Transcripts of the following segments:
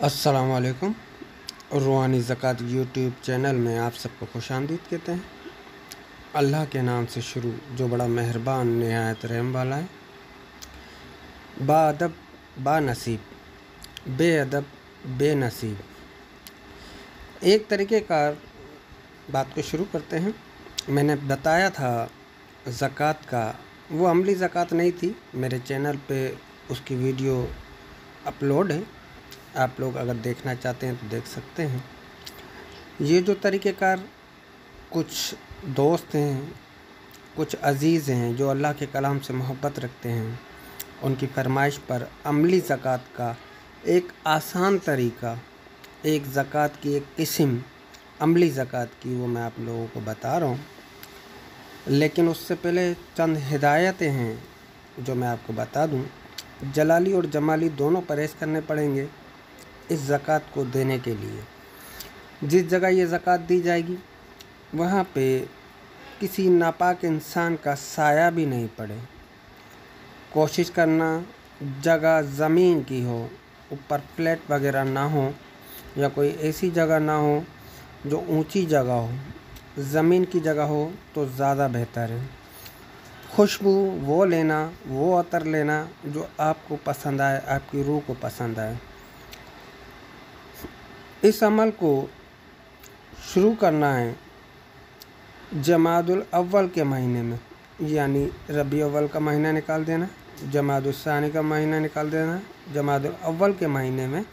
अस्सलामुअलैकुम। रूहानी ज़कात यूट्यूब चैनल में आप सबको खुशामदीद कहते हैं। अल्लाह के नाम से शुरू जो बड़ा मेहरबान निहायत रहम वाला है। बाअदब बानसीब, बेअदब बेनसीब। एक तरीक़ेकार बात को शुरू करते हैं। मैंने बताया था ज़कात का, वो अमली ज़कात नहीं थी। मेरे चैनल पे उसकी वीडियो अपलोड है, आप लोग अगर देखना चाहते हैं तो देख सकते हैं। ये जो तरीक़ेकार कुछ दोस्त हैं, कुछ अज़ीज़ हैं जो अल्लाह के कलाम से मोहब्बत रखते हैं, उनकी फरमाइश पर अमली ज़कात का एक आसान तरीक़ा, एक ज़कात की एक किस्म अमली ज़कात की, वो मैं आप लोगों को बता रहा हूँ। लेकिन उससे पहले चंद हिदायतें हैं जो मैं आपको बता दूँ। जलाली और जमाली दोनों परहेज़ करने पड़ेंगे इस ज़कात को देने के लिए। जिस जगह ये ज़कात दी जाएगी वहाँ पे किसी नापाक इंसान का साया भी नहीं पड़े। कोशिश करना जगह ज़मीन की हो, ऊपर फ्लैट वगैरह ना हो, या कोई ऐसी जगह ना हो जो ऊंची जगह हो। ज़मीन की जगह हो तो ज़्यादा बेहतर है। खुशबू वो लेना, वो अतर लेना जो आपको पसंद आए, आपकी रूह को पसंद आए। इस अमल को शुरू करना है जमादुल अव्वल के महीने में, यानी रबी अव्वल का महीना निकाल देना, जमादुल सानी का महीना निकाल देना, जमादुल अव्वल के महीने में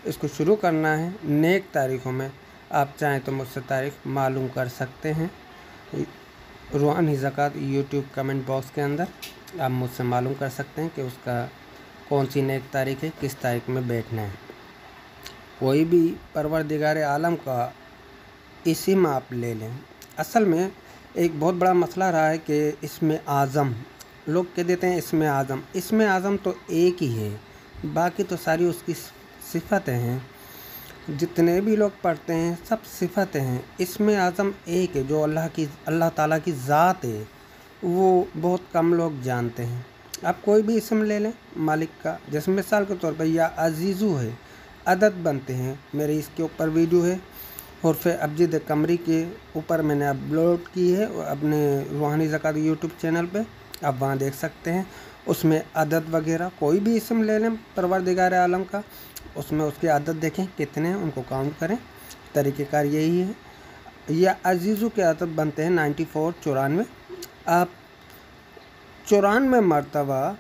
इसको शुरू करना है। नेक तारीख़ों में आप चाहें तो मुझसे तारीख़ मालूम कर सकते हैं। रूहानी ज़कात यूट्यूब कमेंट बॉक्स के अंदर आप मुझसे मालूम कर सकते हैं कि उसका कौन सी नेक तारीख़ है, किस तारीख़ में बैठना है। कोई भी परवरदिगार आलम का इस्म आप ले लें। असल में एक बहुत बड़ा मसला रहा है कि इसमें आज़म, लोग कह देते हैं इसमें आज़म। इसमें आज़म तो एक ही है, बाकी तो सारी उसकी सिफ़तें हैं। जितने भी लोग पढ़ते हैं सब सिफ़तें हैं। इसमें आज़म एक है जो अल्लाह ताला की ज़ात है, वो बहुत कम लोग जानते हैं। आप कोई भी इसम ले लें मालिक का, जैसे मिसाल के तौर पर या अजीज़ू है, अदद बनते हैं। मेरे इसके ऊपर वीडियो है और फिर अबजद कमरी के ऊपर मैंने अपलोड की है अपने रूहानी ज़कात यूट्यूब चैनल पे, आप वहाँ देख सकते हैं। उसमें अदद वगैरह कोई भी इसम ले लें परवरदिगार आलम का, उसमें उसके अदद देखें कितने हैं, उनको काउंट करें। तरीक़ेकार यही है। या अजीज़ू के अदद बनते हैं 94 94। आप 94 मरतबा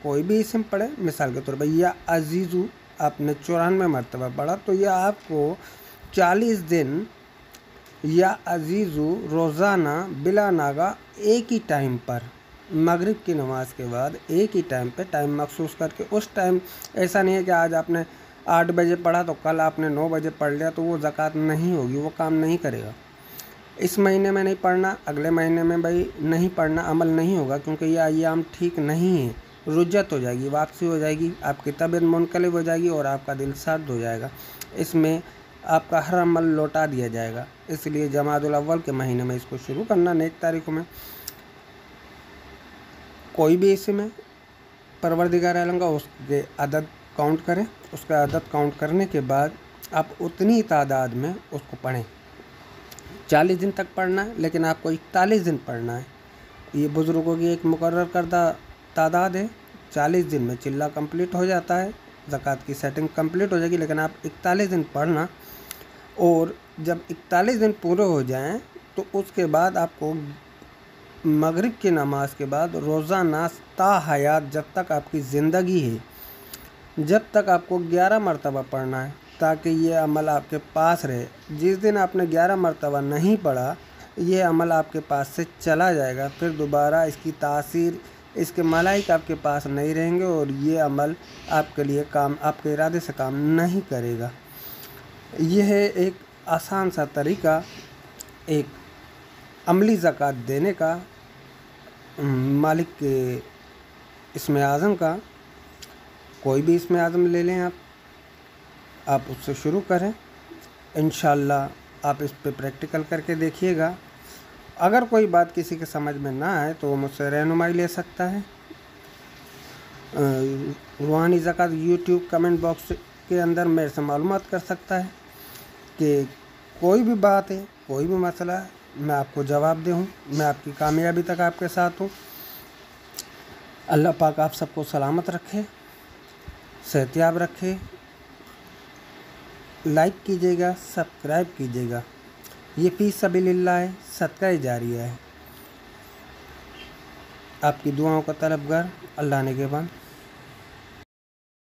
कोई भी इसम पढ़े, मिसाल के तौर पर या अजीज़ू आपने 94 मरतबा पढ़ा तो यह आपको 40 दिन या अजीज़ू रोज़ाना बिला नागा एक ही टाइम पर, मगरिब की नमाज के बाद एक ही टाइम पे, टाइम मखसूस करके, उस टाइम ऐसा नहीं है कि आज आपने 8 बजे पढ़ा तो कल आपने 9 बजे पढ़ लिया तो वो ज़कात नहीं होगी, वो काम नहीं करेगा। इस महीने में नहीं पढ़ना, अगले महीने में भाई नहीं पढ़ना, अमल नहीं होगा, क्योंकि ये अय्याम ठीक नहीं है। रुज्जत हो जाएगी, वापसी हो जाएगी, आपकी तबीयत मुनक़लिब हो जाएगी और आपका दिल सर्द हो जाएगा। इसमें आपका हर अमल लौटा दिया जाएगा। इसलिए जमादुल अव्वल के महीने में इसको शुरू करना, नेक तारीख़ों में। कोई भी इसमें परवरदिगार आलम का उसके अदद काउंट करें। उसका अदद काउंट करने के बाद आप उतनी तादाद में उसको पढ़ें। 40 दिन तक पढ़ना है, लेकिन आपको 41 दिन पढ़ना है। ये बुज़ुर्गों की एक मुकर्रर करदा तादाद है। 40 दिन में चिल्ला कंप्लीट हो जाता है, ज़कात की सेटिंग कंप्लीट हो जाएगी, लेकिन आप 41 दिन पढ़ना। और जब 41 दिन पूरे हो जाएं तो उसके बाद आपको मगरिब की नमाज के बाद रोज़ाना ता हयात, जब तक आपकी ज़िंदगी है, जब तक आपको 11 मरतबा पढ़ना है, ताकि ये अमल आपके पास रहे। जिस दिन आपने 11 मरतबा नहीं पढ़ा, ये अमल आपके पास से चला जाएगा। फिर दोबारा इसकी तासीर, इसके मलाइक आपके पास नहीं रहेंगे और ये अमल आपके लिए काम, आपके इरादे से काम नहीं करेगा। यह है एक आसान सा तरीक़ा एक अमली ज़कात देने का, मालिक के इसमें आज़म का। कोई भी इसमें आज़म ले लें आप उससे शुरू करें। इंशाअल्लाह आप इस पे प्रैक्टिकल करके देखिएगा। अगर कोई बात किसी के समझ में ना आए तो वो मुझसे रहनुमाई ले सकता है। रूहानी ज़कात यूट्यूब कमेंट बॉक्स के अंदर मेरे से मालूमात कर सकता है कि कोई भी बात है, कोई भी मसला है, मैं आपको जवाब दे हूँ। मैं आपकी कामयाबी तक आपके साथ हूँ। अल्लाह पाक आप सबको सलामत रखे, सेहतयाब रखे। लाइक कीजिएगा, सब्सक्राइब कीजिएगा। ये फी सबिलिल्लाह है, सदका जारिया है। आपकी दुआओं का तलबगार अल्लाह निगहबान।